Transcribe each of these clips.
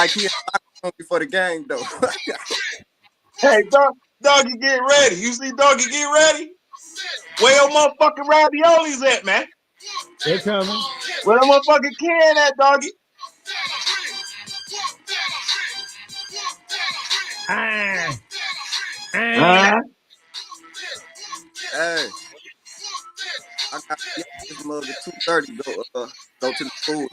like he on before the game though. Hey, doggy, get ready. You see, doggy, get ready. Where your motherfucking raviolis at, man? They coming. Where the motherfucking can at, doggy? Hey, I got this mug at 2:30. Go to the pool.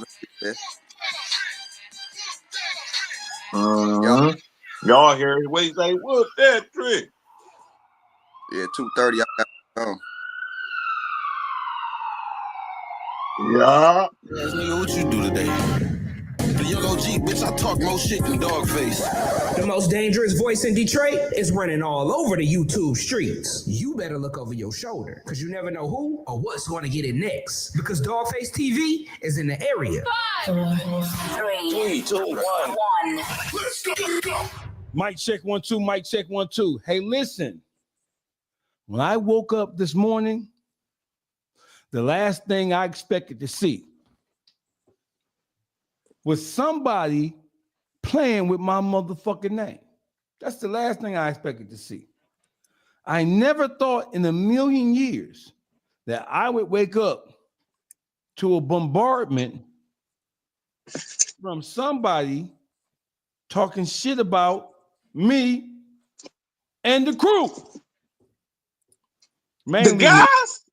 Y'all hear it? Wait, say what's that trick? Yeah, 2:30. I got Yeah. Yes, nigga, what you do today? The young OG, bitch, I talk more shit than Dogface. The most dangerous voice in Detroit is running all over the YouTube streets. You better look over your shoulder, because you never know who or what's going to get it next. Because Dogface TV is in the area. 5, 4, 3, 2, 1. Let's go. Mic check 1 2. Mic check 1 2. Hey, listen. When I woke up this morning, the last thing I expected to see was somebody playing with my motherfucking name. That's the last thing I expected to see. I never thought in a million years that I would wake up to a bombardment from somebody talking shit about me and the crew. Mainly The guys?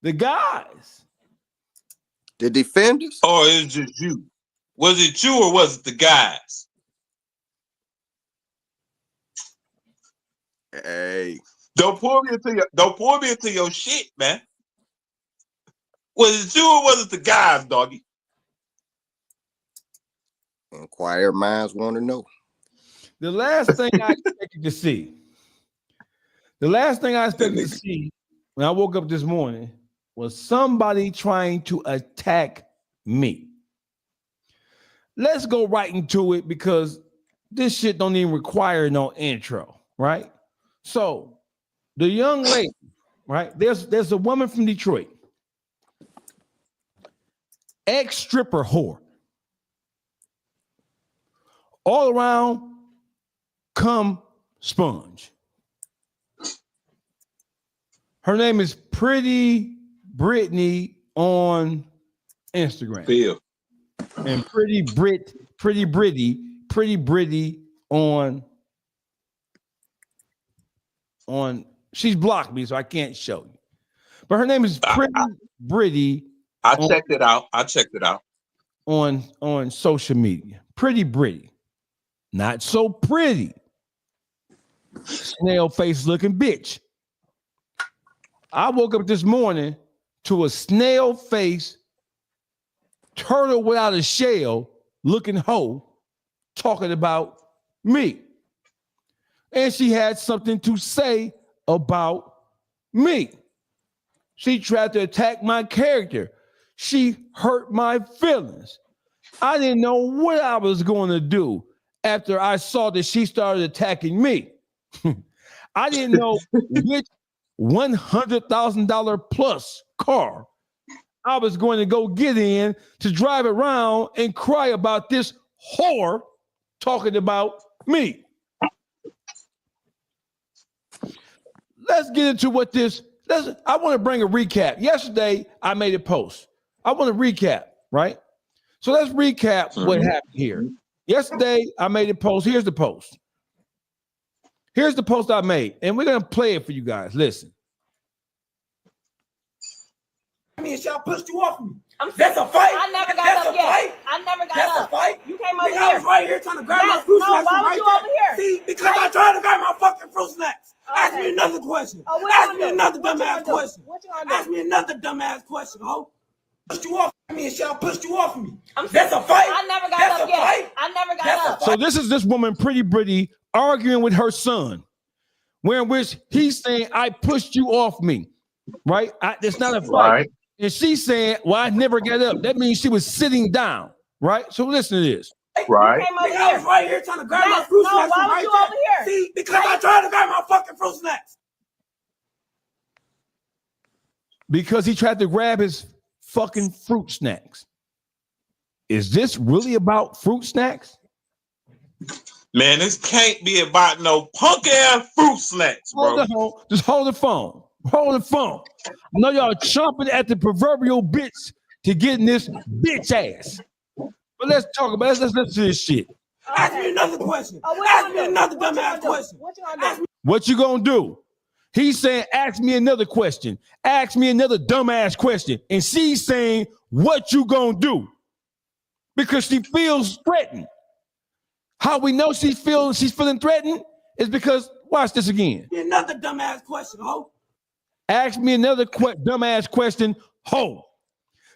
The guys. the defenders. Or is it just you? Was it you or was it the guys? Hey, Don't pull me into your shit, man. Was it you or was it the guys, doggy? inquire minds want to know. The last thing I expected to see. The last thing I expected to see when I woke up this morning was somebody trying to attack me. Let's go right into it because this shit don't even require no intro, right? So the young lady, right? There's a woman from Detroit, ex-stripper whore, all around cum sponge. Her name is Pretty Brittany on Instagram. Bill. And Pretty Britty on she's blocked me, so I can't show you. But her name is Pretty Britty. I checked it out. On social media. Pretty Britty. Not so pretty. Snail face looking bitch. I woke up this morning to a snail face, turtle without a shell looking hoe talking about me. And she had something to say about me. She tried to attack my character. She hurt my feelings. I didn't know what I was going to do after I saw that she started attacking me. I didn't know which $100,000 plus car I was going to go get in to drive around and cry about this whore talking about me. Let's get into what this. I want to bring a recap. Yesterday, I made a post. I want to recap, right? So let's recap what happened here. Yesterday, I made a post. Here's the post. Here's the post I made, and we're going to play it for you guys. Listen. I mean, y'all pushed you off me. That's a fight. I never got up yet. I never got up. That's a fight. You came over here. I was right here trying to grab my fruit snacks. Why was you over here? See, because I tried to grab my fucking fruit snacks. Ask me another question. Ask me another dumbass question. Ask me another dumbass question, ho. Pushed you off me and y'all pushed you off me. That's a fight. I never got up yet. I never got up. So this is this woman, Pretty Britty, arguing with her son, in which he's saying, I pushed you off me, right? It's not a fight. Right. And she's saying, well, I never got up. That means she was sitting down, right? So listen to this. Right. I was right here trying to grab my fruit snacks. Why was you over here? See, because I tried to grab my fucking fruit snacks. Because he tried to grab his fucking fruit snacks. Is this really about fruit snacks? Man, this can't be about no punk ass fruit snacks, bro. Just hold the phone. Hold the phone. I know y'all chomping at the proverbial bits to get in this bitch ass. But let's talk about it. Let's listen to this shit. Ask me another question. Ask me another dumbass question. What you gonna do? He's saying, ask me another question. Ask me another dumbass question. And she's saying, what you gonna do? Because she feels threatened. How we know she's feeling threatened is because, watch this again. Another dumbass question, ho. Ask me another dumbass question, ho.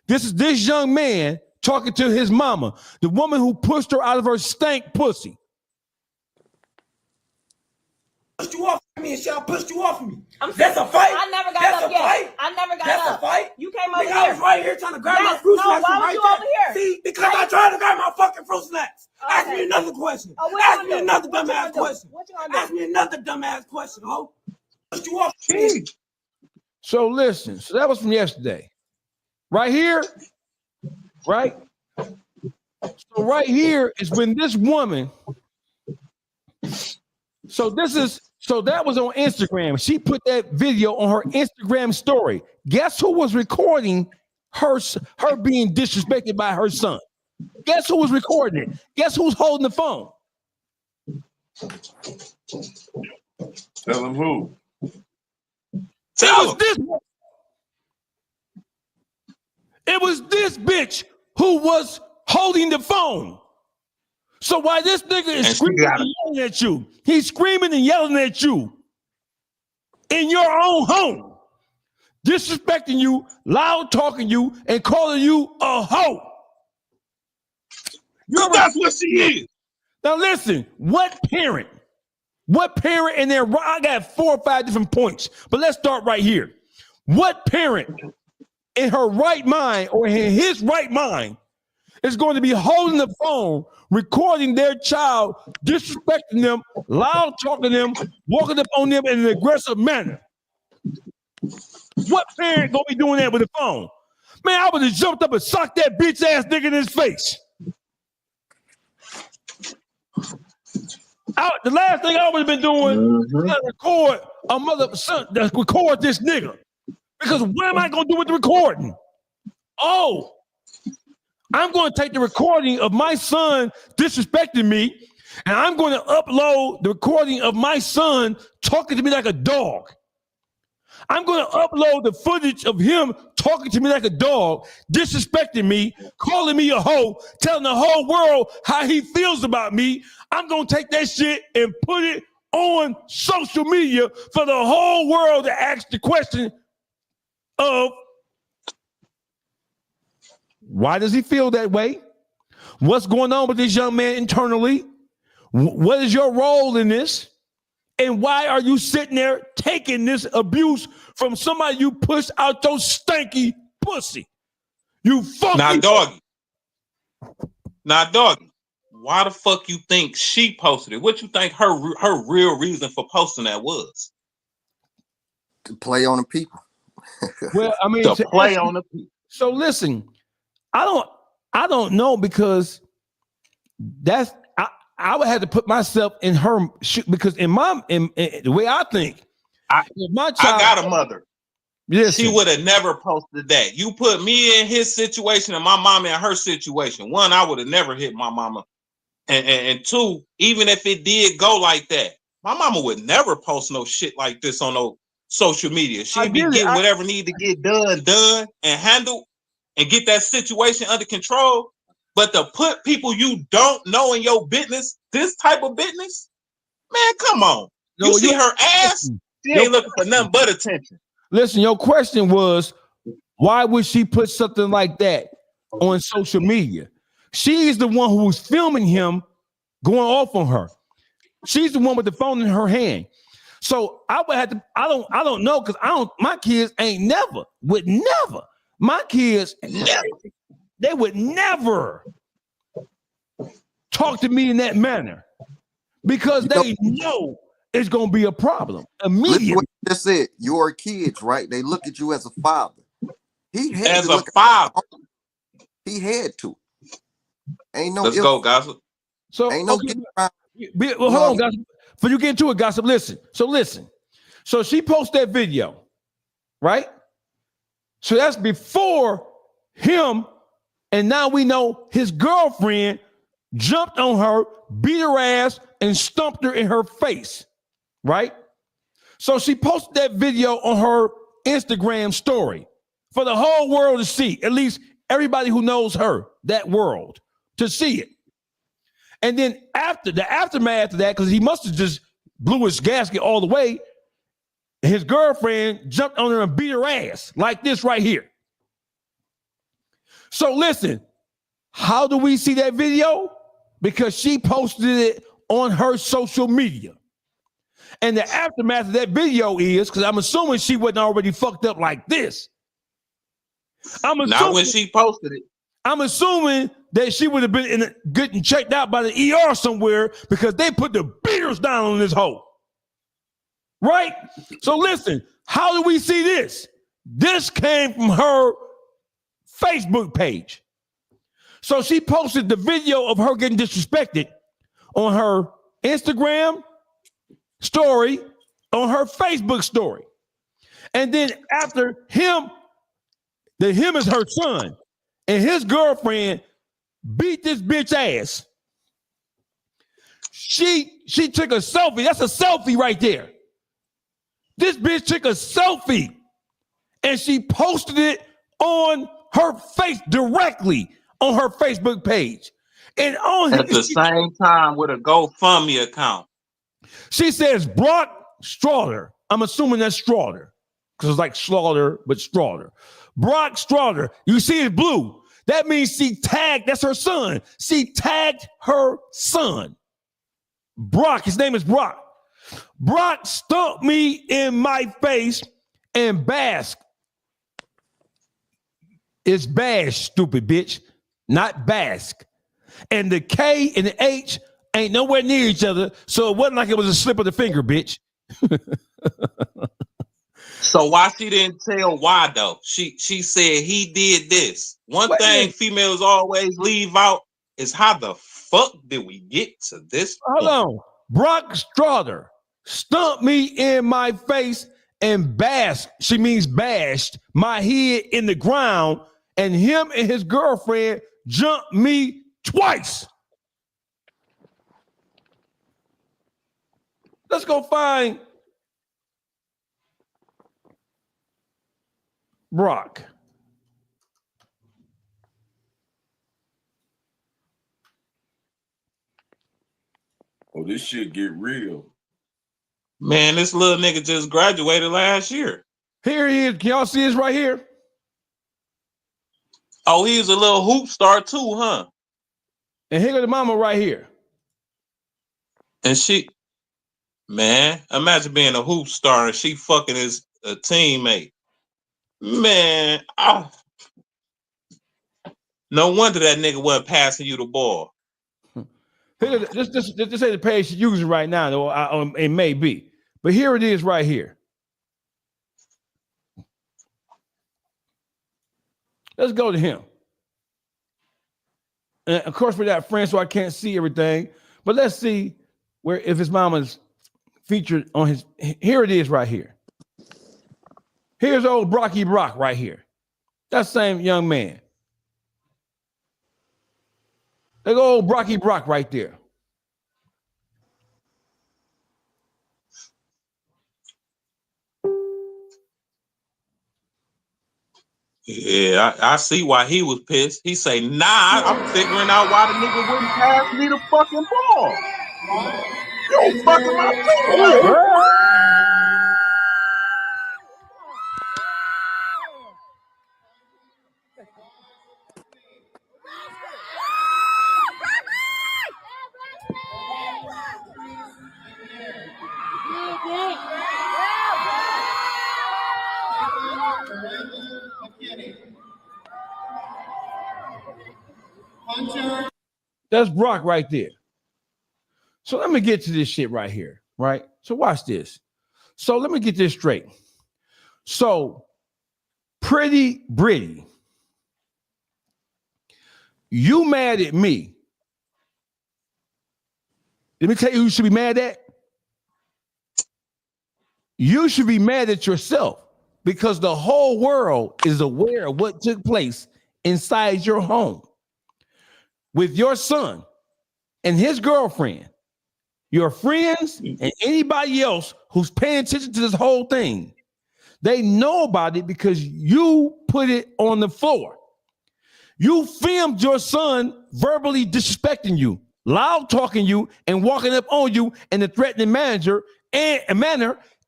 This is this young man talking to his mama, the woman who pushed her out of her stank pussy. Pushed you off me and shall pushed you off me. That's a fight. I never got up yet. I never got up. That's a fight. You came over here. here. I was right here trying to grab my fruit snacks. Why was you over here? See, because I tried to grab my fucking fruit snacks. Okay. Ask me another question. Ask me another dumbass question. Ask me another dumbass question, ho. Pushed you off me. So listen, so that was from yesterday. Right here, right? So right here is when this woman, so that was on Instagram. She put that video on her Instagram story. Guess who was recording her being disrespected by her son? Guess who was recording it? Guess who's holding the phone? Tell him who. It was this bitch who was holding the phone. So while this nigga is screaming and yelling at you, he's screaming and yelling at you in your own home, disrespecting you, loud talking you, and calling you a hoe. That's what she is. Now listen, what parent in there, I got 4 or 5 different points, but let's start right here. What parent in her right mind or in his right mind is going to be holding the phone, recording their child, disrespecting them, loud talking them, walking up on them in an aggressive manner? What parent gonna be doing that with the phone? Man, I would have jumped up and socked that bitch ass nigga in his face. The last thing I would have been doing is record record this nigga. Because what am I gonna do with the recording? Oh, I'm going to take the recording of my son disrespecting me, and I'm going to upload the recording of my son talking to me like a dog. I'm going to upload the footage of him talking to me like a dog, disrespecting me, calling me a hoe, telling the whole world how he feels about me. I'm going to take that shit and put it on social media for the whole world to ask the question of, why does he feel that way? What's going on with this young man internally? What is your role in this? And why are you sitting there taking this abuse from somebody you pushed out your stanky pussy? You fucking... Now, doggy, why the fuck you think she posted it? What you think her real reason for posting that was? To play on the people. Well, I mean, to play on the people. So listen, I don't know, because that's I would have to put myself in her shoe, because in the way I think, if my child, I got a mother. Listen, she would have never posted that. You put me in his situation and my mama in her situation. One, I would have never hit my mama, and two, even if it did go like that, my mama would never post no shit like this on no social media. She'd be getting whatever need to get done and handled, and get that situation under control. But to put people you don't know in your business, this type of business, man, come on. You see her ass? She ain't looking for nothing but attention. Listen, your question was, why would she put something like that on social media? She's the one who was filming him going off on her. She's the one with the phone in her hand. So I would have to, I don't know, because my kids would never. My kids, they would never talk to me in that manner, because they know it's going to be a problem immediately. What you just said, your kids, right? They look at you as a father. He had He had to. Ain't no. Let's go, gossip. So ain't no getting around. Well, hold on, gossip. Before you get into it, gossip, listen. So she posted that video, right? So that's before him, and now we know his girlfriend jumped on her, beat her ass, and stumped her in her face, right? So she posted that video on her Instagram story for the whole world to see, at least everybody who knows her, that world, to see it. And then after the aftermath of that, because he must have just blew his gasket all the way, his girlfriend jumped on her and beat her ass like this right here. So listen, how do we see that video? Because she posted it on her social media. And the aftermath of that video is, because I'm assuming she wasn't already fucked up like this. Not when she posted it. I'm assuming that she would have been getting checked out by the ER somewhere because they put the beaters down on this hoe. Right? So listen, how do we see this? This came from her Facebook page. So she posted the video of her getting disrespected on her Instagram story, on her Facebook story. And then after him is her son, and his girlfriend beat this bitch ass. She took a selfie. That's a selfie right there. This bitch took a selfie and she posted it on her face directly on her Facebook page. And on at the same time with a GoFundMe account. She says Brock Strawder. I'm assuming that's Strawder because it's like Slaughter, but Strawder. Brock Strawder. You see it's blue. That means she tagged, that's her son. She tagged her son. Brock, his name is Brock. Brock stumped me in my face and basked. It's bash, stupid bitch, not bask. And the K and the H ain't nowhere near each other, so it wasn't like it was a slip of the finger, bitch. So why she didn't tell why though? She said he did this. One thing females always leave out is how the fuck did we get to this point? Hold on. Brock Strawder stumped me in my face and basked, she means bashed, my head in the ground, and him and his girlfriend jumped me twice. Let's go find Brock. Oh, this shit get real. Man, this little nigga just graduated last year. Here he is. Can y'all see this right here? Oh, he's a little hoop star too, huh? And here go the mama right here. And she, man, imagine being a hoop star and she fucking his teammate. Man, no wonder that nigga wasn't passing you the ball. This ain't the page she's using right now, though. It may be. But here it is right here. Let's go to him. And of course, we're not friends, so I can't see everything. But let's see where if his mama's featured on his. Here it is right here. Here's old Brocky Brock right here. That same young man. There go old Brocky Brock right there. Yeah, I see why he was pissed. He say, nah, I'm figuring out why the nigga wouldn't pass me the fucking ball. You fucking my team. That's Brock right there. So let me get to this shit right here, right? So watch this. So let me get this straight. So Pretty Britty, you mad at me Let me tell you who you should be mad at. You should be mad at yourself because the whole world is aware of what took place inside your home with your son and his girlfriend, your friends, and anybody else who's paying attention to this whole thing. They know about it because you put it on the floor. You filmed your son verbally disrespecting you, loud talking you, and walking up on you in a threatening manner,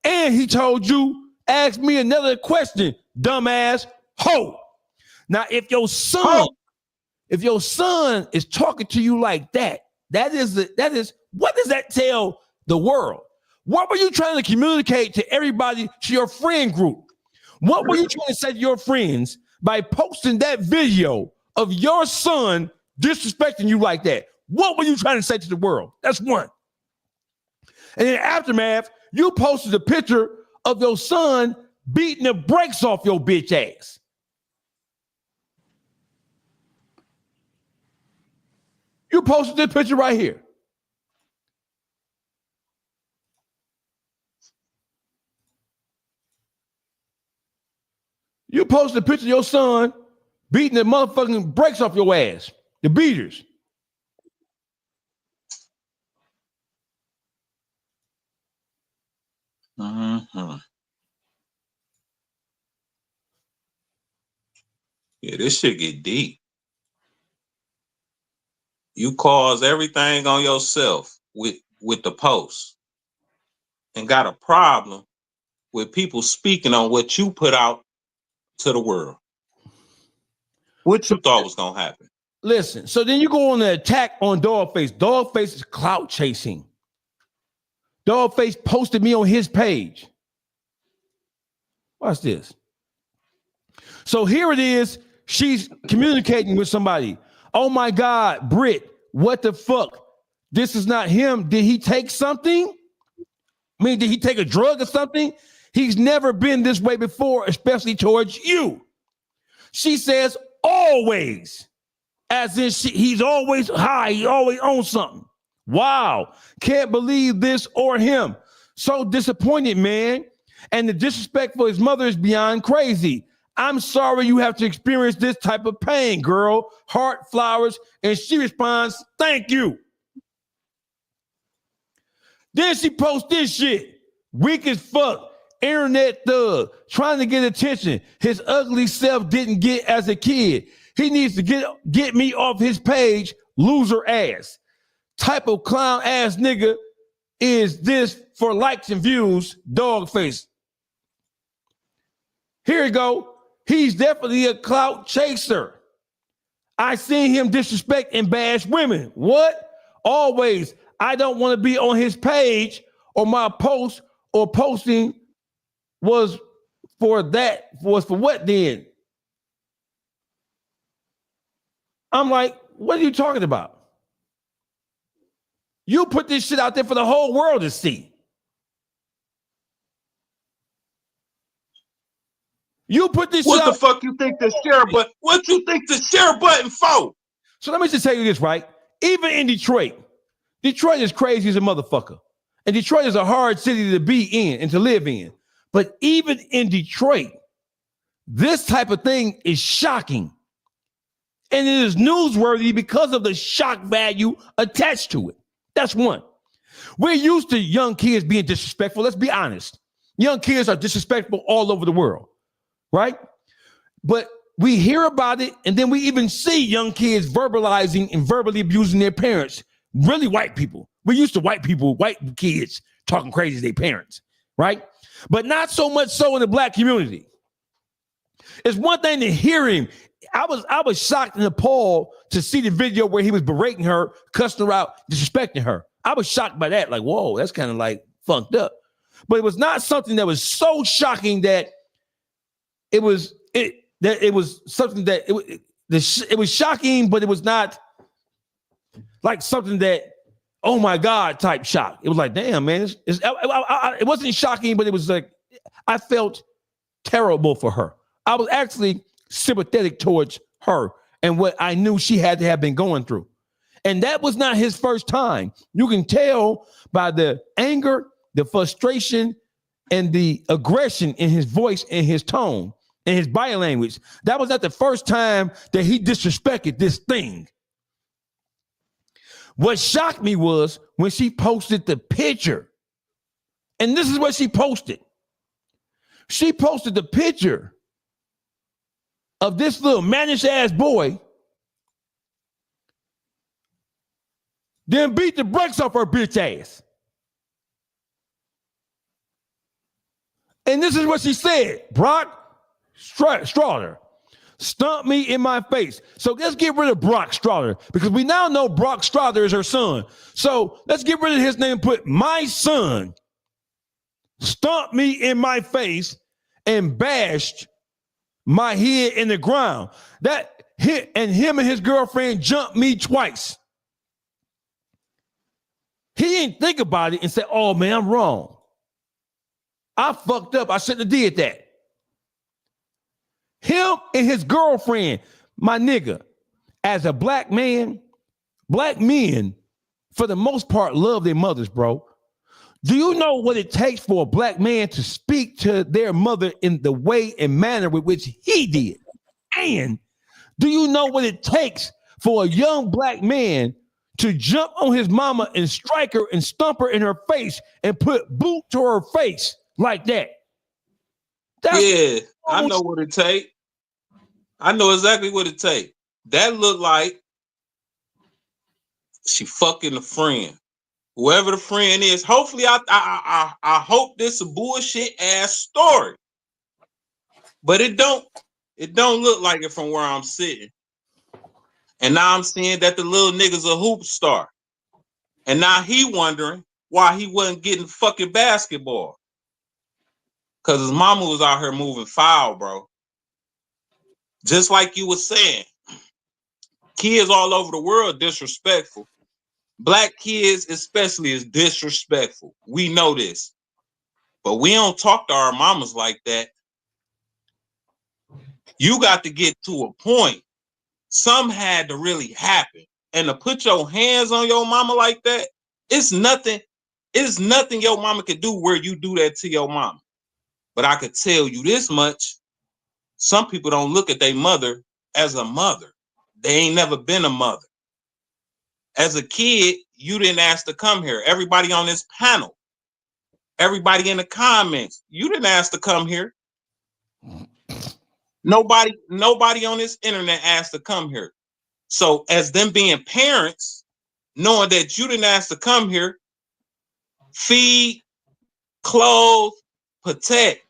and he told you, ask me another question, dumbass hoe. Now, if your son is talking to you like that, that is what does that tell the world? What were you trying to communicate to everybody, to your friend group? What were you trying to say to your friends by posting that video of your son disrespecting you like that? What were you trying to say to the world? That's one. And in the aftermath, you posted a picture of your son beating the brakes off your bitch ass. You posted this picture right here. You posted a picture of your son beating the motherfucking brakes off your ass. The beaters. Mm-hmm. Yeah, this shit get deep. You cause everything on yourself with the post and got a problem with people speaking on what you put out to the world. What you thought was gonna happen? Listen, so then you go on the attack on Dogface. Dogface is clout chasing. Dogface posted me on his page. Watch this. So here it is. She's communicating with somebody. Oh my God, Britt, what the fuck? This is not him. Did he take something? I mean, did he take a drug or something? He's never been this way before, especially towards you. She says, always. As in he's always high. He always owns something. Wow. Can't believe this or him. So disappointed, man. And the disrespect for his mother is beyond crazy. I'm sorry you have to experience this type of pain, girl. Heart flowers. And she responds, thank you. Then she posts this shit. Weak as fuck. Internet thug. Trying to get attention. His ugly self didn't get as a kid. He needs to get me off his page. Loser ass. Type of clown ass nigga is this for likes and views? Dog face. Here you go. He's definitely a clout chaser. I seen him disrespect and bash women. What? Always. I don't want to be on his page or my post or posting was for what then? I'm like, what are you talking about? You put this shit out there for the whole world to see. You put this shit out. What the fuck you think the share button? What you think the share button for? So let me just tell you this, right? Even in Detroit is crazy as a motherfucker. And Detroit is a hard city to be in and to live in. But even in Detroit, this type of thing is shocking. And it is newsworthy because of the shock value attached to it. That's one. We're used to young kids being disrespectful. Let's be honest. Young kids are disrespectful all over the world, right? But we hear about it, and then we even see young kids verbalizing and verbally abusing their parents. Really white people. We're used to white kids talking crazy to their parents, right? But not so much so in the black community. It's one thing to hear him. I was shocked and appalled to see the video where he was berating her, cussing her out, disrespecting her. I was shocked by that. Like, whoa, that's kind of like funked up. But it was not something that was so shocking that it was something that it was shocking, but it was not like something that, oh my God, type shock. It was like, damn, man, it wasn't shocking, but it was like, I felt terrible for her. I was actually sympathetic towards her and what I knew she had to have been going through. And that was not his first time. You can tell by the anger, the frustration, and the aggression in his voice and his tone and his body language. That was not the first time that he disrespected this thing. What shocked me was when she posted the picture. And this is what she posted. She posted the picture of this little mannish ass boy, then beat the brakes off her bitch ass. And this is what she said. Brock Strawder stumped me in my face. So let's get rid of Brock Strawder because we now know Brock Strawder is her son. So let's get rid of his name and put my son stumped me in my face and bashed my head in the ground. That hit, and him and his girlfriend jumped me twice. He didn't think about it and say, oh man, I'm wrong. I fucked up. I shouldn't have did that. Him and his girlfriend, my nigga, as a black man, black men, for the most part, love their mothers, bro. Do you know what it takes for a black man to speak to their mother in the way and manner with which he did? And do you know what it takes for a young black man to jump on his mama and strike her and stump her in her face and put boot to her face like that? Yeah, I know what it take. I know exactly what it take. That looked like she fucking a friend. Whoever the friend is, hopefully I hope this is a bullshit ass story. But it don't look like it from where I'm sitting. And now I'm seeing that the little nigga's a hoop star. And now he wondering why he wasn't getting fucking basketball. Cause his mama was out here moving foul, bro. Just like you were saying, kids all over the world disrespectful. Black kids especially is disrespectful. We know this. But we don't talk to our mamas like that. You got to get to a point. Some had to really happen. And to put your hands on your mama like that, it's nothing your mama could do where you do that to your mama. But I could tell you this much. Some people don't look at their mother as a mother. They ain't never been a mother. As a kid, you didn't ask to come here. Everybody on this panel, everybody in the comments, you didn't ask to come here. Nobody on this internet asked to come here. So as them being parents, knowing that you didn't ask to come here, feed, clothe, protect.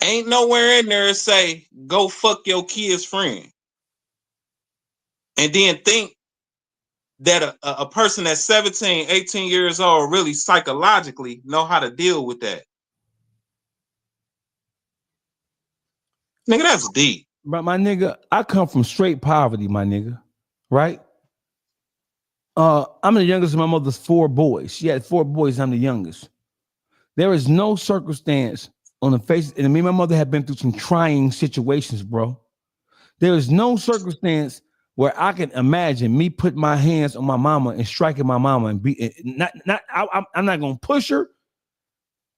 Ain't nowhere in there say, go fuck your kid's friend. And then think that a person that's 17, 18 years old really psychologically know how to deal with that. Nigga, that's deep. But my nigga, I come from straight poverty, my nigga. Right? I'm the youngest of my mother's 4 boys. She had 4 boys, I'm the youngest. There is no circumstance on the face, and me and my mother have been through some trying situations, bro. There is no circumstance where I can imagine me putting my hands on my mama and striking my mama and I'm not gonna push her.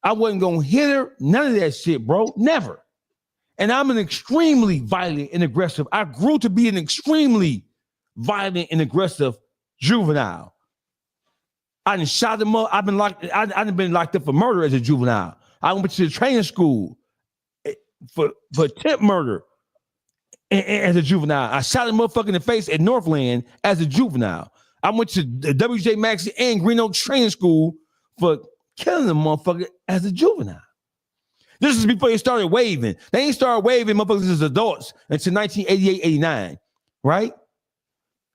I wasn't gonna hit her. None of that shit, bro. Never. And I'm an extremely violent and aggressive. I grew to be an extremely violent and aggressive juvenile. I done shot them up. I've been locked. I done been locked up for murder as a juvenile. I went to the training school for attempt murder as a juvenile. I shot a motherfucker in the face at Northland as a juvenile. I went to the WJ Maxey and Green Oak training school for killing a motherfucker as a juvenile. This is before they started waving. They ain't started waving motherfuckers as adults until 1988, 89, right?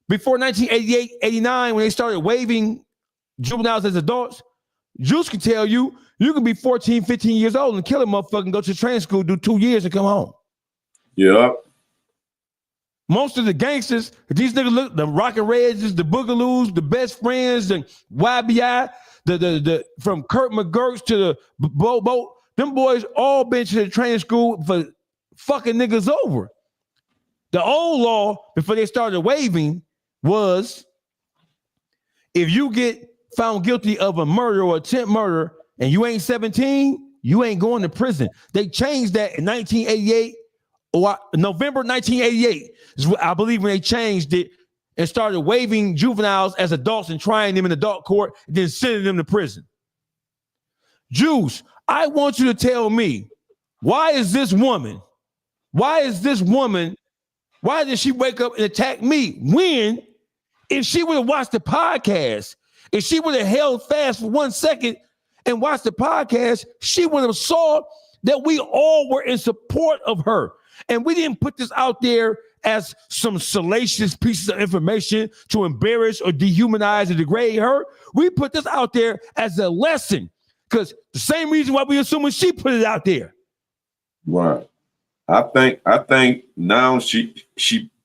Before 1988, 89, when they started waving juveniles as adults, Juice can tell you, you can be 14, 15 years old and kill a motherfucker and go to training school, do 2 years and come home. Yeah. Most of the gangsters, these niggas look, the Rockin' Reds, the Boogaloos, the Best Friends, the YBI, the from Kurt McGurk to the Bobo, them boys all been to the training school for fucking niggas over. The old law before they started waiving was if you get found guilty of a murder or attempt murder and you ain't 17, you ain't going to prison. They changed that in 1988 or November 1988 is what I believe when they changed it and started waiving juveniles as adults and trying them in adult court and then sending them to prison. Juice, I want you to tell me, why did this woman, why did she wake up and attack me when, if she would have watched the podcast, if she would have held fast for 1 second and watched the podcast, she would have saw that we all were in support of her. And we didn't put this out there as some salacious pieces of information to embarrass or dehumanize or degrade her. We put this out there as a lesson because the same reason why we assuming she put it out there. Right. I think now she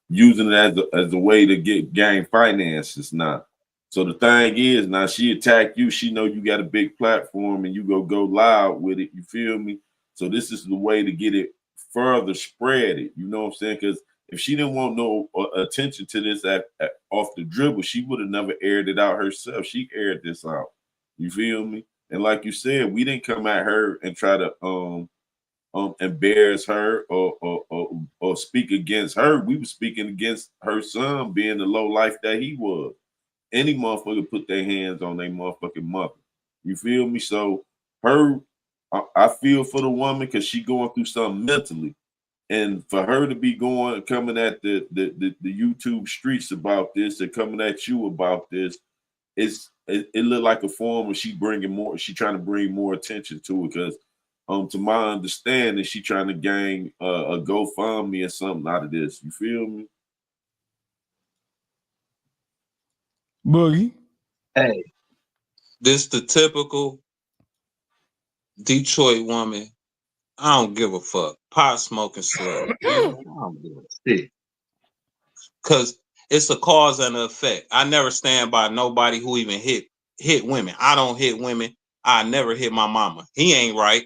using it as a way to gain finances now. So the thing is, now she attack you. She know you got a big platform and you go loud with it. You feel me? So this is the way to get it further spread it. You know what I'm saying? Because if she didn't want no attention to this off the dribble, she would have never aired it out herself. She aired this out. You feel me? And like you said, we didn't come at her and try to embarrass her or speak against her. We were speaking against her son being the low life that he was. Any motherfucker put their hands on their motherfucking mother. You feel me? So I feel for the woman because she going through something mentally. And for her to be coming at the YouTube streets about this and coming at you about this, it looked like a form of she trying to bring more attention to it because to my understanding, she trying to gain a GoFundMe or something out of this. You feel me? Boogie. Hey, this the typical Detroit woman. I don't give a fuck. Pot smoking slut. I don't give a shit. Cause it's a cause and an effect. I never stand by nobody who even hit women. I don't hit women. I never hit my mama. He ain't right,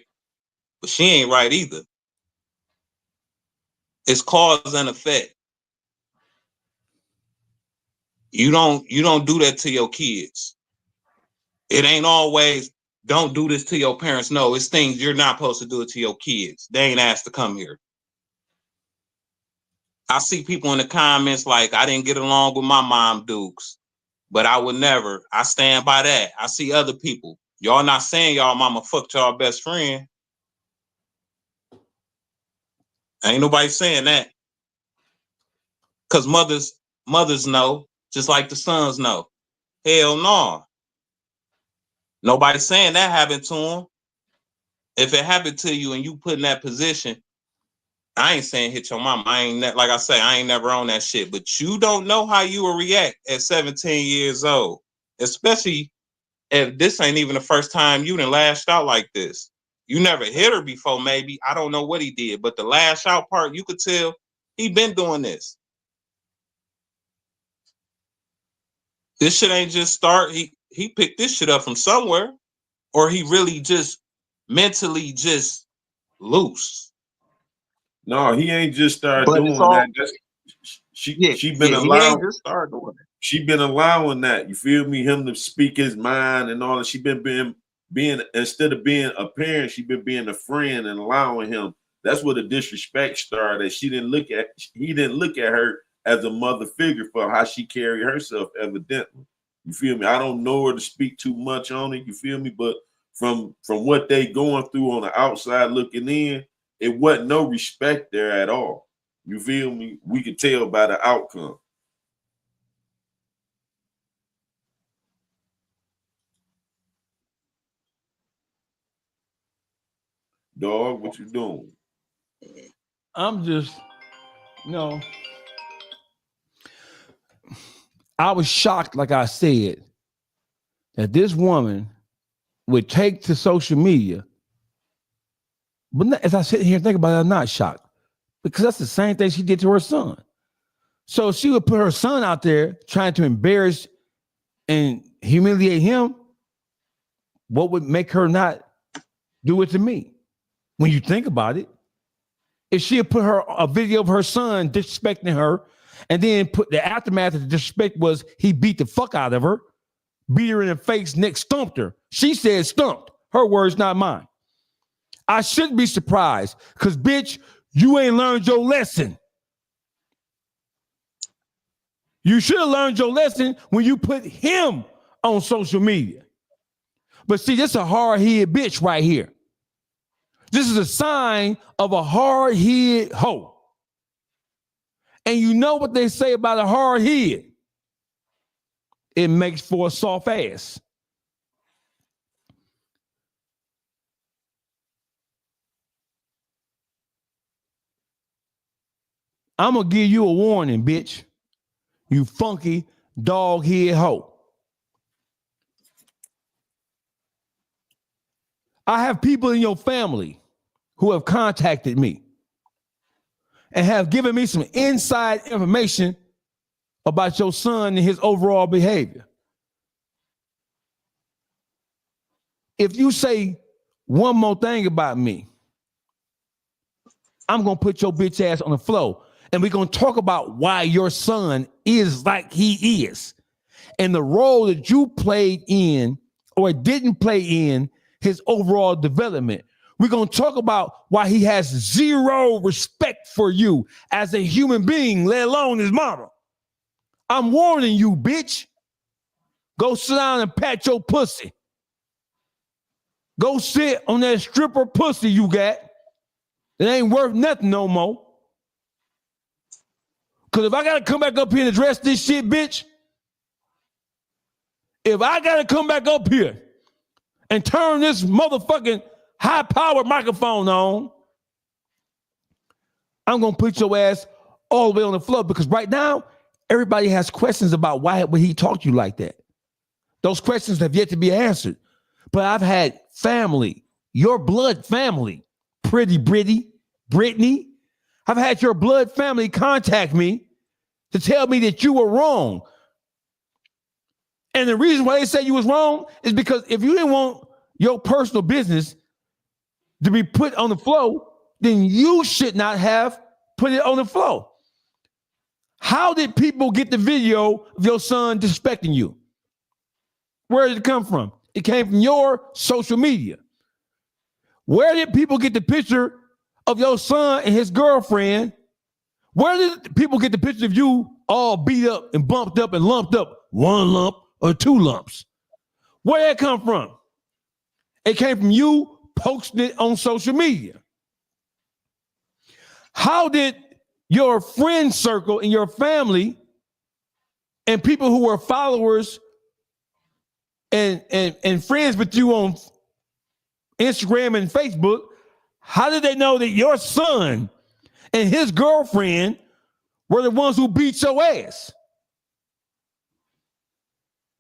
but she ain't right either. It's cause and effect. You don't do that to your kids. It ain't always don't do this to your parents. No, it's things you're not supposed to do it to your kids. They ain't asked to come here. I see people in the comments like, I didn't get along with my mom, Dukes, but I would never. I stand by that. I see other people. Y'all not saying y'all mama fucked y'all best friend. Ain't nobody saying that. Because mothers know, just like the sons know. Hell no. Nobody's saying that happened to them. If it happened to you and you put in that position, I ain't saying hit your mama. I ain't never on that shit. But you don't know how you will react at 17 years old, especially if this ain't even the first time you done lashed out like this. You never hit her before, maybe. I don't know what he did, but the lash out part, you could tell he been doing this. This shit ain't just start. He picked this shit up from somewhere, or he really just mentally just loose. No, he ain't just started doing that. She been allowed. Just started doing it. She been allowing that. You feel me? Him to speak his mind and all that. She been being instead of being a parent, she been being a friend and allowing him. That's where the disrespect started. He didn't look at her as a mother figure for how she carried herself, evidently. You feel me? I don't know her to speak too much on it. You feel me? But from what they going through on the outside looking in, it wasn't no respect there at all. You feel me? We could tell by the outcome. Dog, what you doing? I'm just, I was shocked, like I said, that this woman would take to social media. But as I sit here and think about it, I'm not shocked because that's the same thing she did to her son. So she would put her son out there trying to embarrass and humiliate him. What would make her not do it to me? When you think about it, if she had put a video of her son disrespecting her, and then put the aftermath of the disrespect was he beat the fuck out of her, beat her in the face, neck stumped her. She said stumped. Her words, not mine. I shouldn't be surprised because, bitch, you ain't learned your lesson. You should have learned your lesson when you put him on social media. But see, this is a hard-headed bitch right here. This is a sign of a hard-headed hoe. And you know what they say about a hard head? It makes for a soft ass. I'm going to give you a warning, bitch. You funky dog-head hoe. I have people in your family who have contacted me and have given me some inside information about your son and his overall behavior. If you say one more thing about me, I'm going to put your bitch ass on the floor, and we're going to talk about why your son is like he is and the role that you played in or didn't play in his overall development. We're going to talk about why he has zero respect for you as a human being, let alone his mama. I'm warning you, bitch. Go sit down and pat your pussy. Go sit on that stripper pussy you got. It ain't worth nothing no more. Because if I got to come back up here and address this shit, bitch, if I got to come back up here and turn this motherfucking high-powered microphone on, I'm going to put your ass all the way on the floor because right now, everybody has questions about why would he talk to you like that. Those questions have yet to be answered. But I've had family, your blood family, Pretty Brittany. I've had your blood family contact me to tell me that you were wrong. And the reason why they say you was wrong is because if you didn't want your personal business to be put on the floor, then you should not have put it on the floor. How did people get the video of your son disrespecting you? Where did it come from? It came from your social media. Where did people get the picture of your son and his girlfriend? Where did people get the picture of you all beat up and bumped up and lumped up, one lump or two lumps? Where did that come from? It came from you posting it on social media. How did your friend circle and your family and people who were followers and friends with you on Instagram and Facebook, how did they know that your son and his girlfriend were the ones who beat your ass?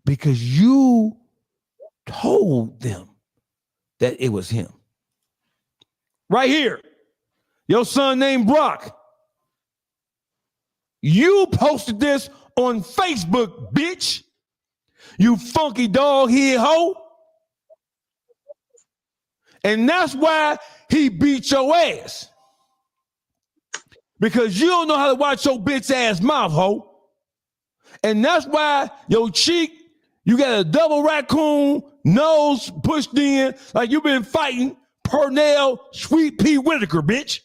Because you told them that it was him. Right here, your son named Brock. You posted this on Facebook, bitch. You funky dog head hoe. And that's why he beat your ass. Because you don't know how to watch your bitch ass mouth, hoe. And that's why your cheek, you got a double raccoon, nose pushed in, like you've been fighting Pernell Sweet Pea Whitaker, bitch.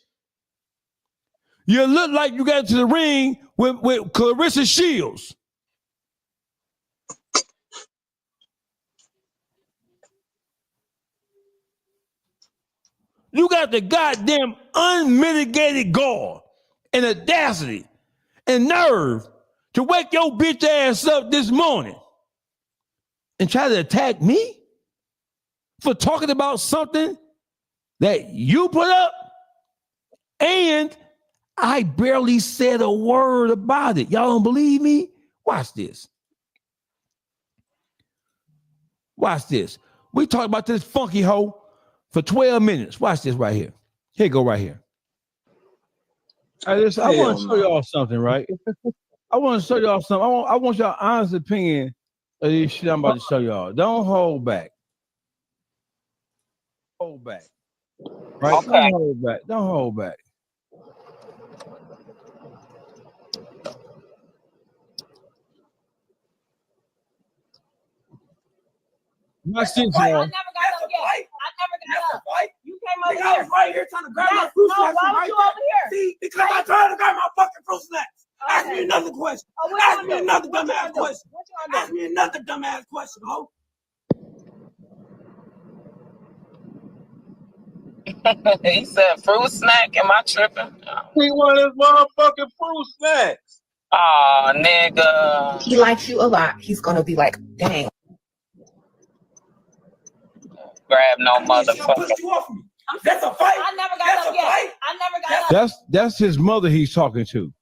You look like you got into the ring with Clarissa Shields. You got the goddamn unmitigated gall and audacity and nerve to wake your bitch ass up this morning and try to attack me for talking about something that you put up, and I barely said a word about it. Y'all don't believe me? Watch this. Watch this. We talked about this funky hoe for 12 minutes. Watch this right here. Here you go right here. I want to show y'all something, right? I want to show y'all something. I want y'all honest opinion of this shit I'm about to show y'all. Don't hold back. Hold back. Right? Okay. Don't hold back. Don't hold back. Watch this, I y'all. never got up yet. I never got up. You came over Nigga, I here. was right here trying to grab my fruit snacks. Why was right you there. over here? See, because I tried to grab my fucking fruit snacks. Okay. Ask me another question. Ask me another dumbass question. Ask me another dumbass question, ho. He said fruit snack. Am I tripping? He wanted his motherfucking fruit snacks. Aw, nigga. He likes you a lot. He's gonna be like, dang. Grab no motherfucker. Pushed you off me. That's a fight. I never got up yet. I never got up. That's his mother he's talking to.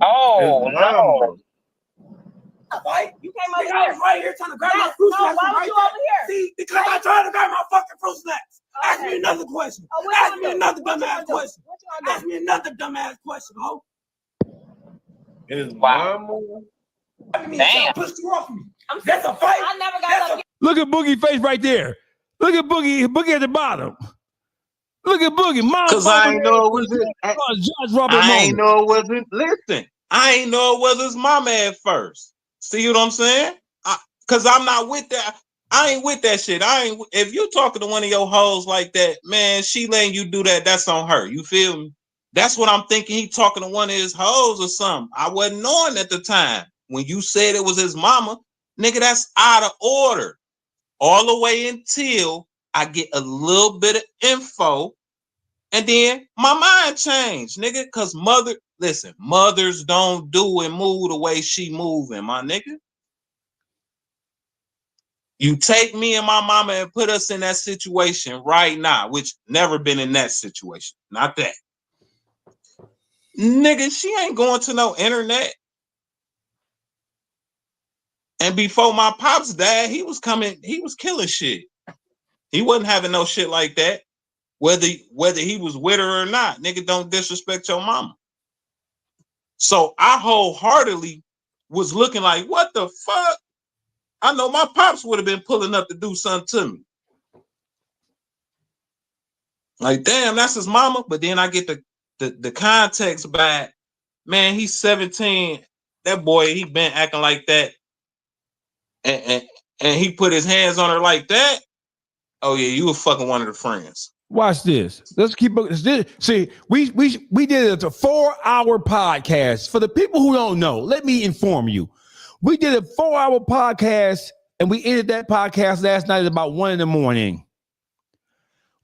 Oh, no. Fight? You came over I here. was right here trying to grab my fruit snacks. Why was you over here? See, because I tried to grab my fucking fruit snacks. Ask me another question. Ask me another dumbass question. Ask me another dumbass question, ho. His Wow. mama. Damn. Pushed you off me. That's a fight. I never got up yet. Look at Boogie face right there. Look at Boogie at the bottom. Look at Boogie. Cause I ain't know it was his. Judge Robert I ain't moment. know it wasn't. Listen, I ain't know it was his mama at first. See what I'm saying? Cause I'm not with that. I ain't with that shit. If you talking to one of your hoes like that, man, she letting you do that. That's on her. You feel me? That's what I'm thinking. He talking to one of his hoes or something. I wasn't knowing at the time when you said it was his mama, nigga. That's out of order. All the way until I get a little bit of info, and then my mind changed, nigga. Cause mothers don't do and move the way she moving, my nigga. You take me and my mama and put us in that situation right now, which never been in that situation. Not that. Nigga, she ain't going to no internet. And before my pops died, he was killing shit. He wasn't having no shit like that. Whether he was with her or not, nigga, don't disrespect your mama. So I wholeheartedly was looking like, what the fuck? I know my pops would have been pulling up to do something to me. Like, damn, that's his mama. But then I get the context back. Man, he's 17. That boy, he been acting like that. And he put his hands on her like that. Oh yeah, you were fucking one of the friends. Watch this. Let's keep. See, we did a 4-hour podcast. For the people who don't know, let me inform you. We did a 4-hour podcast, and we ended that podcast last night at about 1 a.m.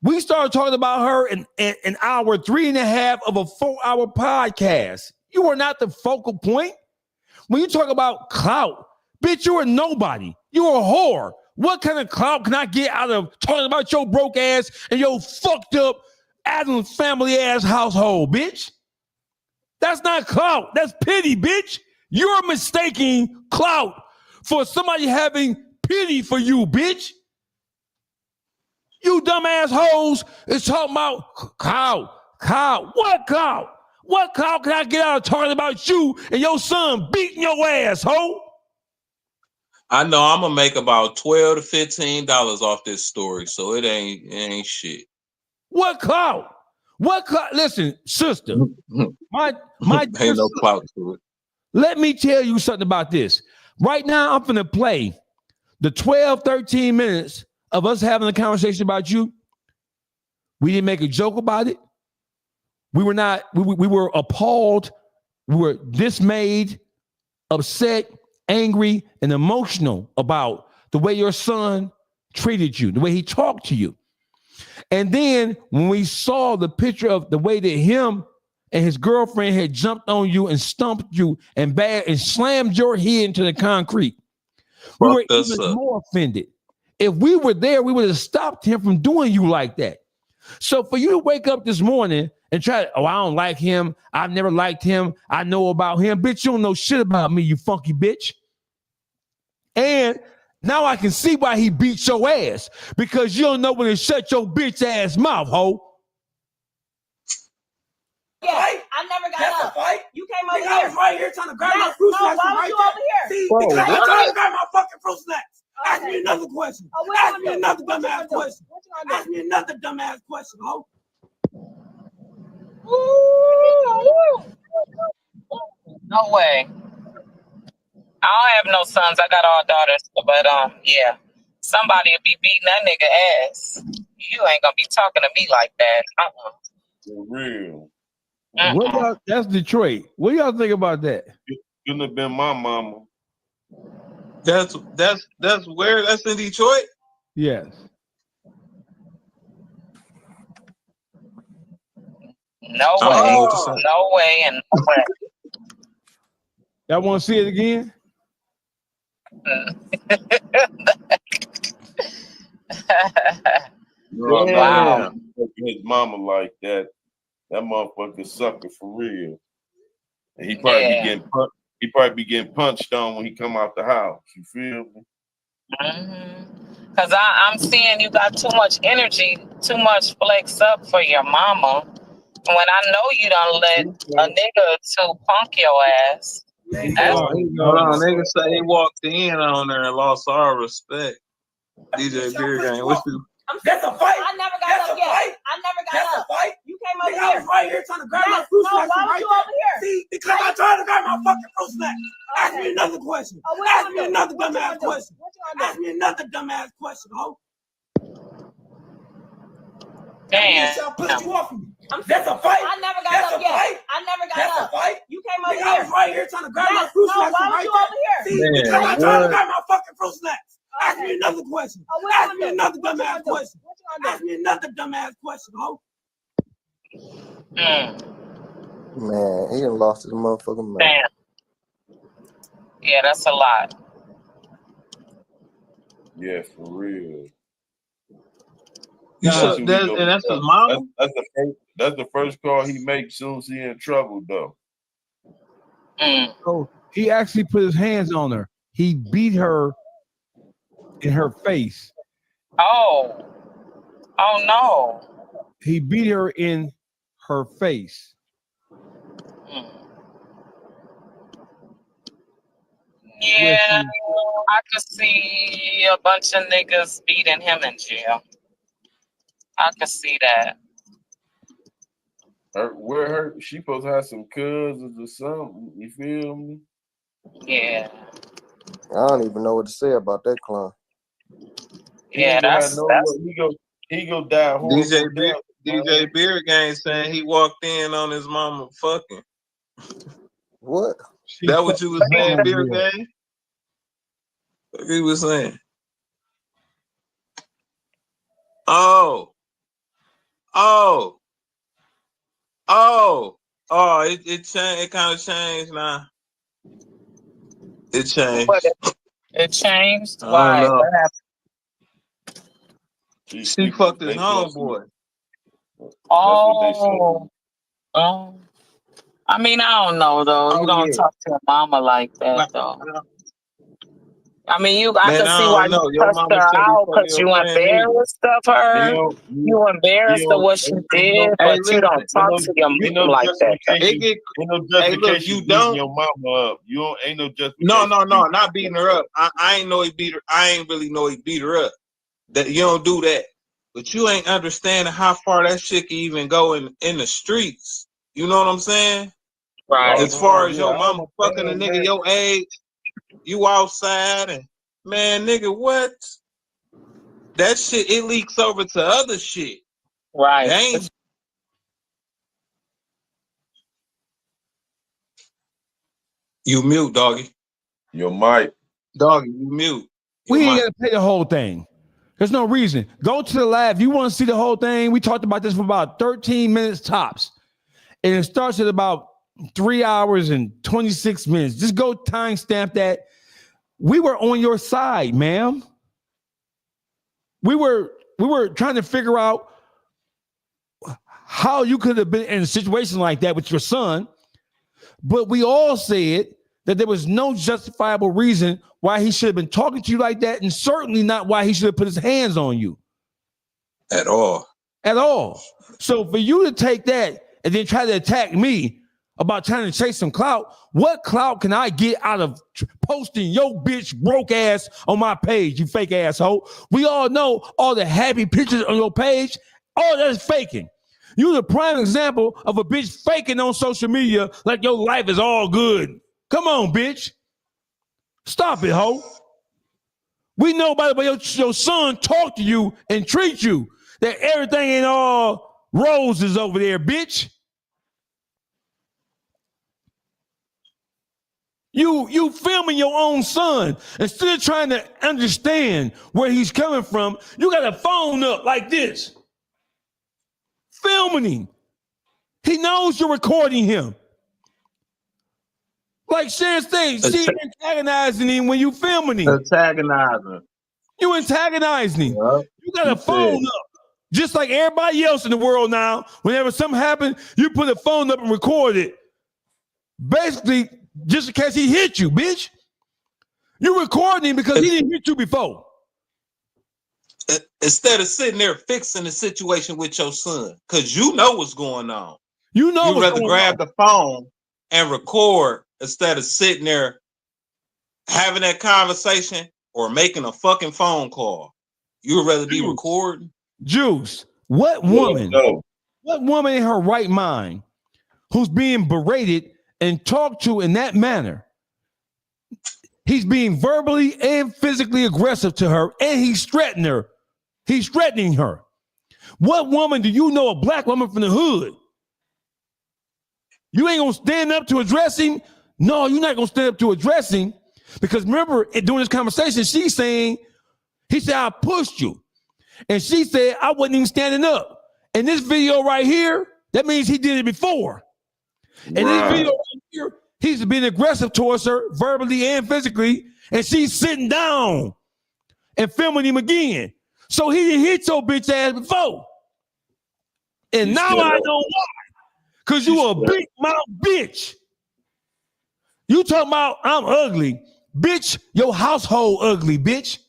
We started talking about her in hour 3.5 of a 4-hour podcast. You are not the focal point. When you talk about clout, bitch, you're a nobody. You're a whore. What kind of clout can I get out of talking about your broke ass and your fucked up Adams family ass household, bitch? That's not clout. That's pity, bitch. You're mistaking clout for somebody having pity for you, bitch. You dumbass hoes is talking about clout. What clout? What clout can I get out of talking about you and your son beating your ass, ho? I know I'm gonna make about $12 to $15 off this story, so it ain't shit. What clout? What clout? Listen, sister, my ain't no clout to it. Let me tell you something about this. Right now, I'm finna play the 12, 13 minutes of us having a conversation about you. We didn't make a joke about it. We were not. We were appalled. We were dismayed, upset, angry, and emotional about the way your son treated you, the way he talked to you. And then when we saw the picture of the way that him and his girlfriend had jumped on you and stumped you and slammed your head into the concrete, we were even more offended. If we were there, we would have stopped him from doing you like that. So for you to wake up this morning and try to, I don't like him. I've never liked him. I know about him. Bitch, you don't know shit about me, you funky bitch. And now I can see why he beat your ass, because you don't know when to shut your bitch ass mouth, ho. Yeah, I never got up. Fight? You came over Nigga, here. I was right here trying to grab my fruit snacks. Why was you over here? See, because I tried to grab my fucking fruit snacks. Ask me another question. Ask me another dumbass question. Ask me another dumbass question, ho. No way. I don't have no sons. I got all daughters. But yeah. somebody will be beating that nigga ass. You ain't gonna be talking to me like that. For real. What y'all, that's Detroit. What do y'all think about that? Couldn't have been my mama. That's where that's in Detroit. Yes. No I don't way. know what to say. No way and no way. Y'all want to see it again? Wow. His mama like that. That motherfucker sucker for real. And he probably be getting punched. He probably be getting punched on when he come out the house. You feel me? Cause I'm seeing you got too much energy, too much flex up for your mama. When I know you don't let a nigga to punk your ass. Hold on, nigga say he walked in on there and lost our respect. DJ Beer Gang, what you? That's a fight. I never got up yet. I never got up. That's a fight. You came over I here. was right here trying to grab my fruit snacks. Why was you over here? See, because I tried to grab my fucking fruit snack. Ask me another question. Ask me another dumbass question. Ask me another dumbass question, ho. Damn. Y'all pushed you off of me. That's a fight. I never got up yet. I never got up. That's a fight. You came over here. I was right here trying to grab my fruit snacks. Why was you over here? See, because I tried to grab my fucking fruit snacks. Ask me another question. Ask me another dumbass question. Ask me another dumbass question, ho. Man, he done lost his motherfucking mind. Damn. Yeah, that's a lot. Yeah, for real. You should, that's his mama. That's the first call he makes soon as he in trouble, though. So he actually put his hands on her. He beat her in her face. Oh no. He beat her in her face. Yeah, I could see a bunch of niggas beating him in jail. I could see that. She supposed to have some cousins or something. You feel me? Yeah. I don't even know what to say about that clown. Yeah, he go die. DJ Beer Gang saying he walked in on his mama fucking. What? That what you was saying, Beer Gang? What he was saying? It changed. It kind of changed now. It changed. It changed. I don't Why? know. She fucked his homeboy. Oh. I mean, I don't know though. You don't talk to your mama like that though. I mean, I can see why you cussed her out because you embarrassed of her. You embarrassed of what she did, but you don't talk to your mom like that. Ain't no justification you don't. Your mama up. You ain't no justification. No, not beating her up. I ain't know he beat her. I ain't really know he beat her up. That you don't do that. But you ain't understanding how far that shit can even go in the streets. You know what I'm saying? Right. As far as your mama fucking a nigga your age, you outside and man, nigga, what? That shit, it leaks over to other shit. Right. You mute, doggy. Your mic. Doggy, you mute. We ain't gotta play the whole thing. There's no reason. Go to the live. If you want to see the whole thing, we talked about this for about 13 minutes tops. And it starts at about 3 hours and 26 minutes. Just go timestamp that. We were on your side, ma'am. We were trying to figure out how you could have been in a situation like that with your son. But we all said that there was no justifiable reason why he should have been talking to you like that, and certainly not why he should have put his hands on you. At all. So for you to take that and then try to attack me about trying to chase some clout, what clout can I get out of posting your bitch broke ass on my page, you fake asshole? We all know all the happy pictures on your page, all that's faking. You're the prime example of a bitch faking on social media like your life is all good. Come on, bitch. Stop it, ho. We know by the way your son talk to you and treat you that everything ain't all roses over there, bitch. You filming your own son instead of trying to understand where he's coming from. You got a phone up like this, filming him. He knows you're recording him. Like Sharon said, she antagonizing him when you filming him. Antagonizing. You antagonizing him. Yep. You got a phone up. Just like everybody else in the world now, whenever something happens, you put a phone up and record it. Basically, just in case he hit you, bitch. You recording him because he didn't hit you before. Instead of sitting there fixing the situation with your son, because you know what's going on. You know you'd rather grab the phone and record instead of sitting there having that conversation or making a fucking phone call. You would rather be recording. Juice, what woman in her right mind who's being berated and talked to in that manner? He's being verbally and physically aggressive to her, and he's threatening her. He's threatening her. What woman do you know, a black woman from the hood? You ain't gonna stand up to address him? No, you're not gonna stand up to address him, because remember, during this conversation, she's saying, he said, I pushed you. And she said, I wasn't even standing up. And this video right here, that means he did it before. And this video right here, he's been aggressive towards her, verbally and physically, and she's sitting down and filming him again. So he didn't hit your bitch ass before. And now I know why. Because you a big mouth bitch. You talking about I'm ugly. Bitch, your household ugly, bitch.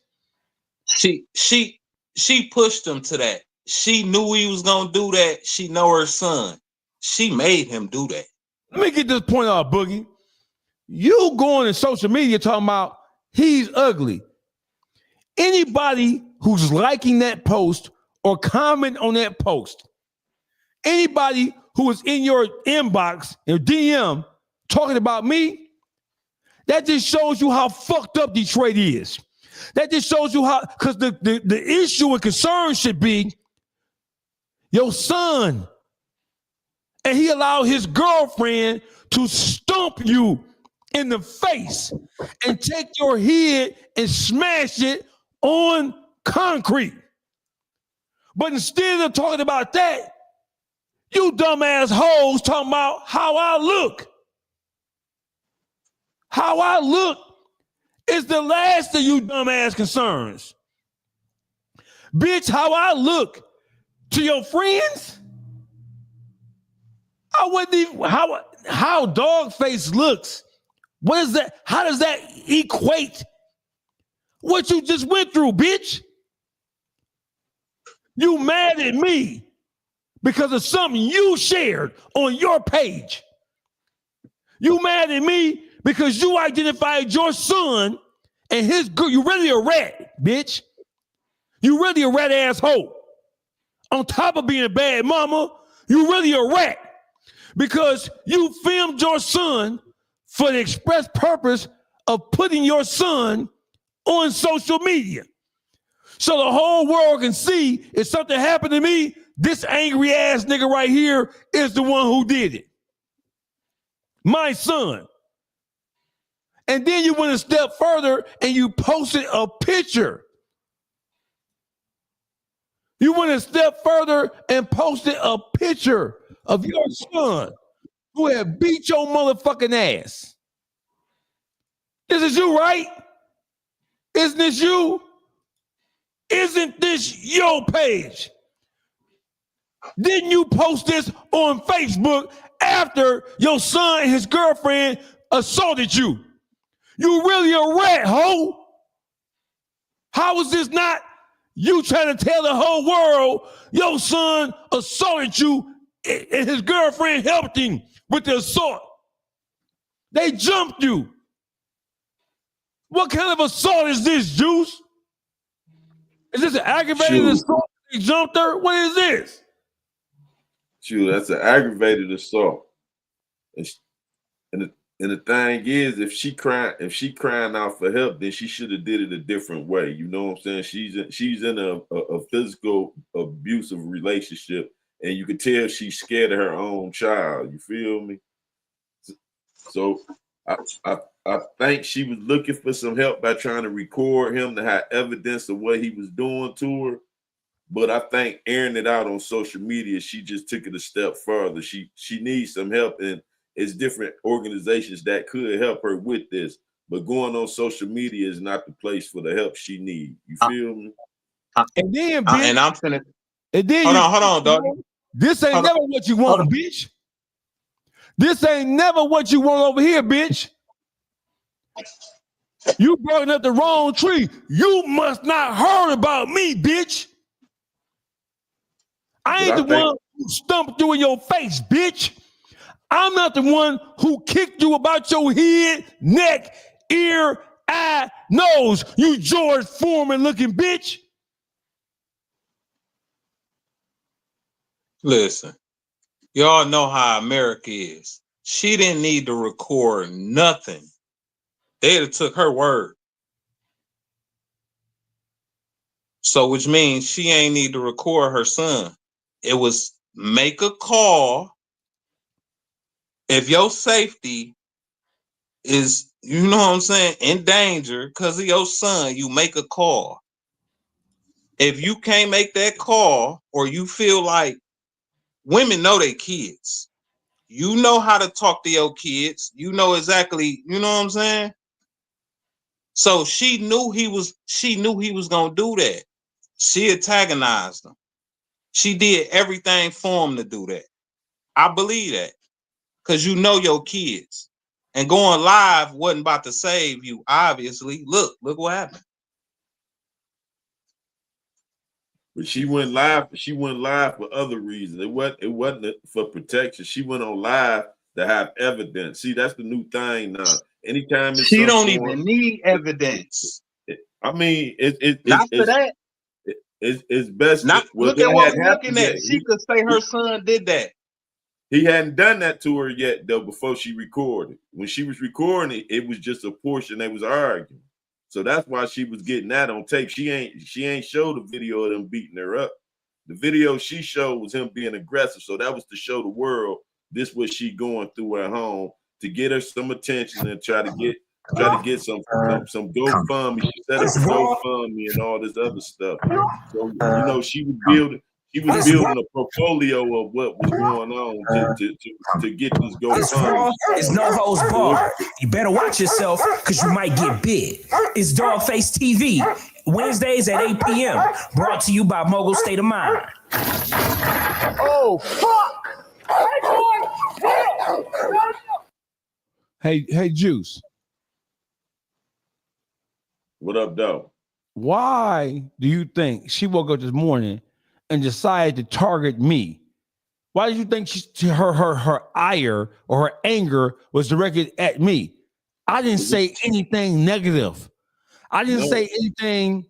She pushed him to that. She knew he was gonna do that. She know her son. She made him do that. Let me get this point out, Boogie. You going to social media talking about he's ugly. Anybody who's liking that post or comment on that post, anybody who is in your inbox, your DM, talking about me, that just shows you how fucked up Detroit is. That just shows you how, because the issue and concern should be your son. And he allowed his girlfriend to stomp you in the face and take your head and smash it on concrete. But instead of talking about that, you dumbass hoes talking about how I look. How I look is the last of you dumbass concerns. Bitch, how I look to your friends? I wouldn't even, how dog face looks. What is that? How does that equate what you just went through, bitch? You mad at me because of something you shared on your page. You mad at me because you identified your son and his girl. You really a rat, bitch. You really a rat asshole. On top of being a bad mama, you really a rat because you filmed your son for the express purpose of putting your son on social media. So the whole world can see if something happened to me, this angry ass nigga right here is the one who did it. My son. And then you went a step further and you posted a picture. You went a step further and posted a picture of your son who had beat your motherfucking ass. This is you, right? Isn't this you? Isn't this your page? Didn't you post this on Facebook after your son and his girlfriend assaulted you? You really a rat, ho? How is this not you trying to tell the whole world your son assaulted you and his girlfriend helped him with the assault? They jumped you. What kind of assault is this, Juice? Is this an aggravated assault? They jumped her? What is this? Shoot, that's an aggravated assault. And And the thing is, if she crying out for help, then she should have did it a different way. You know what I'm saying? She's in a physical abusive relationship, and you can tell she's scared of her own child. You feel me? So I think she was looking for some help by trying to record him to have evidence of what he was doing to her. But I think airing it out on social media, she just took it a step further. She needs some help, and it's different organizations that could help her with this. But going on social media is not the place for the help she needs. You feel me? And then, bitch, and I'm finna. And then hold on, dog. This ain't never what you want, bitch. This ain't never what you want over here, bitch. You burning up the wrong tree. You must not heard about me, bitch. I ain't the one who stumped you in your face, bitch. I'm not the one who kicked you about your head, neck, ear, eye, nose, you George Foreman looking bitch. Listen, y'all know how America is. She didn't need to record nothing. They'd have took her word. So which means she ain't need to record her son. It was make a call. If your safety is, you know what I'm saying, in danger because of your son, you make a call. If you can't make that call, or you feel like women know their kids, you know how to talk to your kids, you know exactly, you know what I'm saying? So she knew he was gonna do that. She antagonized him. She did everything for him to do that. I believe that. Because you know your kids. And going live wasn't about to save you, obviously. Look what happened. But she went live. She went live for other reasons. It wasn't for protection. She went on live to have evidence. See, that's the new thing now. Anytime it's she don't even need evidence. I mean, it's best. Not look at what we're looking at. She could say her son did that. He hadn't done that to her yet, though. Before she recorded, when she was recording it, it was just a portion they was arguing. So that's why she was getting that on tape. She ain't showed the video of them beating her up. The video she showed was him being aggressive. So that was to show the world this was she going through at home to get her some attention and try to get some GoFundMe. She set up a GoFundMe and all this other stuff. So you know she was building a portfolio of what was going on to get this GoFundMe. It's no holds barred. You better watch yourself because you might get big. It's Dogface TV, Wednesdays at 8 p.m. Brought to you by Mogul State of Mind. Oh, fuck! Hey, Juice. What up, though? Why do you think she woke up this morning and decided to target me? Why do you think her ire or her anger was directed at me? I didn't say anything negative. I didn't say anything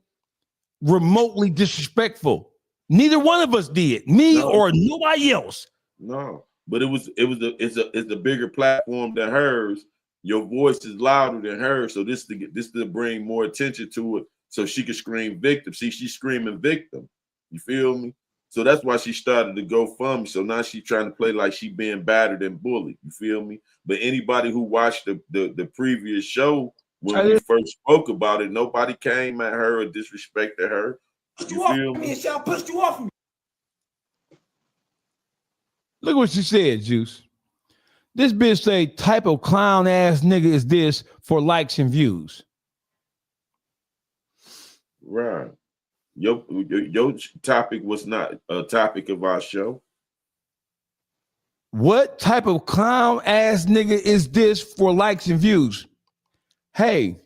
remotely disrespectful. Neither one of us did, me or nobody else. No, but it's a bigger platform than hers. Your voice is louder than hers, so this to bring more attention to it, so she could scream victim. See, she's screaming victim. You feel me? So that's why she started to GoFundMe. So now she's trying to play like she being battered and bullied. You feel me? But anybody who watched the previous show when we first spoke about it, nobody came at her or disrespected her. You feel me? Shall push you off me. Look what she said, Juice. This bitch say, type of clown ass nigga is this for likes and views? Right. Your topic was not a topic of our show. What type of clown ass nigga is this for likes and views? Hey,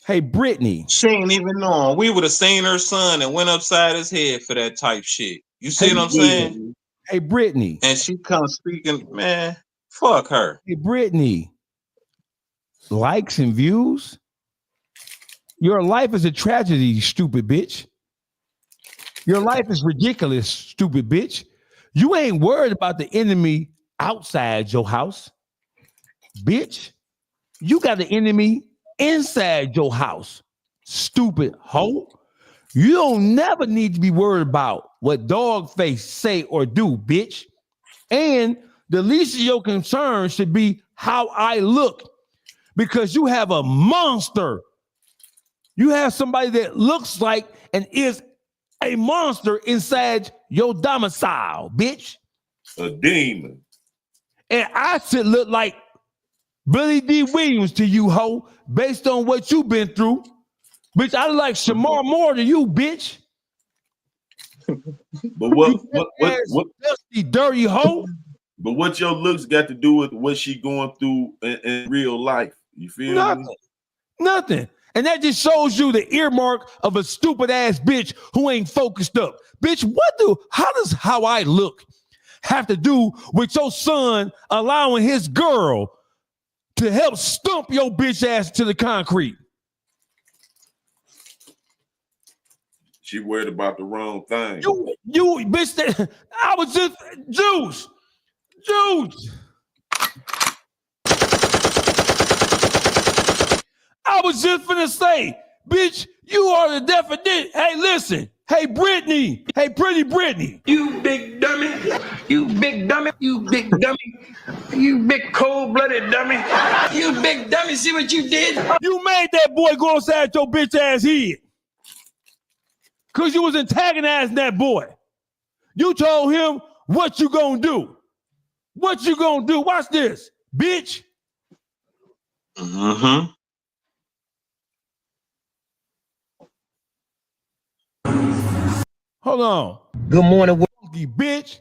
Brittany. She ain't even known. We would have seen her son and went upside his head for that type shit. You see what I'm saying? Hey, Brittany. And she comes speaking, man, fuck her. Hey, Brittany. Likes and views? Your life is a tragedy, you stupid bitch. Your life is ridiculous, stupid bitch. You ain't worried about the enemy outside your house, bitch. You got the enemy inside your house, stupid hoe. You don't never need to be worried about what Dogface say or do, bitch. And the least of your concern should be how I look, because you have a monster. You have somebody that looks like and is a monster inside your domicile, bitch. A demon. And I should look like Billy D. Williams to you, hoe, based on what you've been through. Bitch, I look like Shamar Moore to you, bitch. But what dusty, dirty hoe? But what your looks got to do with what she going through in real life? You feel me? Nothing. And that just shows you the earmark of a stupid ass bitch who ain't focused up. Bitch, how does how I look have to do with your son allowing his girl to help stump your bitch ass to the concrete? She worried about the wrong thing. You bitch, I was just Juice. I was just finna say, bitch, you are the definition. Hey, listen. Hey, Brittany. Hey, pretty Brittany. You big dummy. You big dummy. You big dummy. You big cold-blooded dummy. You big dummy. See what you did? You made that boy go inside your bitch ass head. Because you was antagonizing that boy. You told him what you gonna do. What you gonna do? Watch this, bitch. Mm-hmm. Hold on. Good morning, bitch.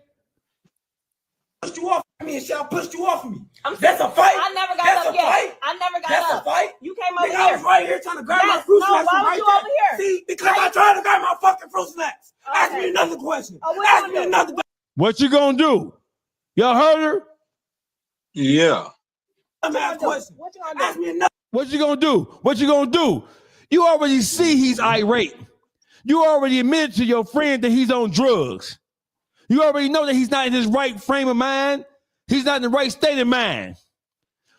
Pushed you off me and Shell pushed you off me. That's a fight. I never got That's up a yet. fight. I never got That's up. a fight. You came over Nigga, here. I was right here trying to grab my fruit snacks. Why was you over here? See, because I tried to grab my fucking fruit snacks. Okay. Ask me another question. Ask me another question. What you gonna do? Y'all heard her? Yeah. Question. What you gonna do? Ask me another. What you gonna do? What you gonna do? You already see he's irate. You already admitted to your friend that he's on drugs. You already know that he's not in his right frame of mind. He's not in the right state of mind.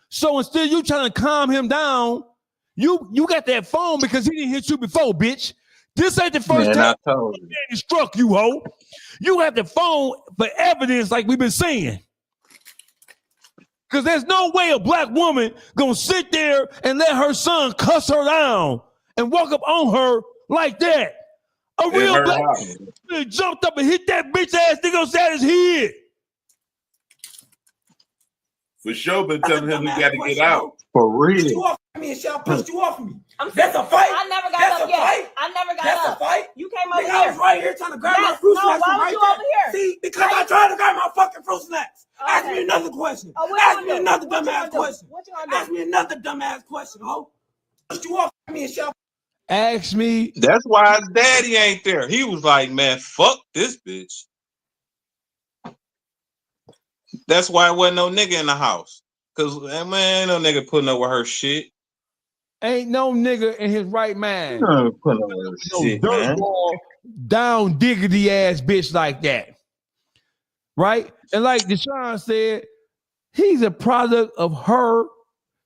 So instead of you trying to calm him down, you got that phone because he didn't hit you before, bitch. This ain't the first time he struck you, ho. You have the phone for evidence like we've been saying. Because there's no way a black woman gonna sit there and let her son cuss her down and walk up on her like that. A real black woman jumped up and hit that bitch ass nigga on his head. For sure, been telling him he got to get out. For real. Pushed you off me and Shell pushed you off me. That's a fight. I never got up yet. I never got up. That's a fight. You came over Nigga, here. I was right here trying to grab my fruit snacks. Why was you over here? See, because I tried to grab my fucking fruit snacks. Okay. Ask me another question. Ask me another dumbass question. What you gonna do? Ask me another dumbass question, ho. Pushed you off me and Shell. Ask me. That's why his daddy ain't there. He was like, man, fuck this bitch. That's why it wasn't no nigga in the house. Cause man, ain't no nigga putting up with her shit. Ain't no nigga in his right mind. No shit, man. Down diggity ass bitch like that. Right? And like Deshaun said, he's a product of her.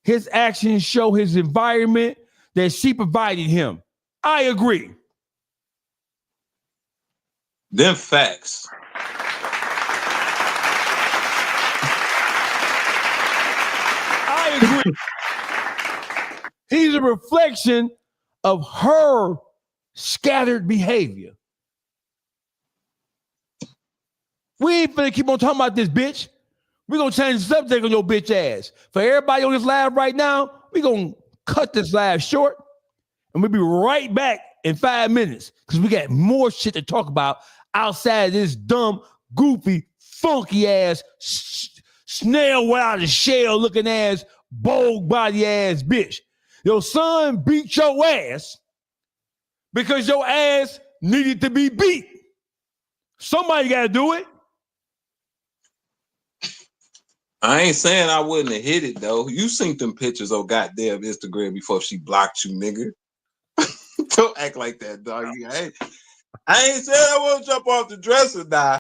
His actions show his environment that she provided him. I agree. Them facts. I agree. He's a reflection of her scattered behavior. We ain't finna keep on talking about this bitch. We're gonna change the subject on your bitch ass. For everybody on this live right now, we're gonna cut this live short and we'll be right back in 5 minutes because we got more shit to talk about outside of this dumb, goofy, funky ass, snail without a shell looking ass, bold body ass bitch. Your son beat your ass because your ass needed to be beat. Somebody got to do it. I ain't saying I wouldn't have hit it though. You seen them pictures on goddamn Instagram before she blocked you, nigga. Don't act like that, dog. I ain't saying I won't jump off the dresser, nah.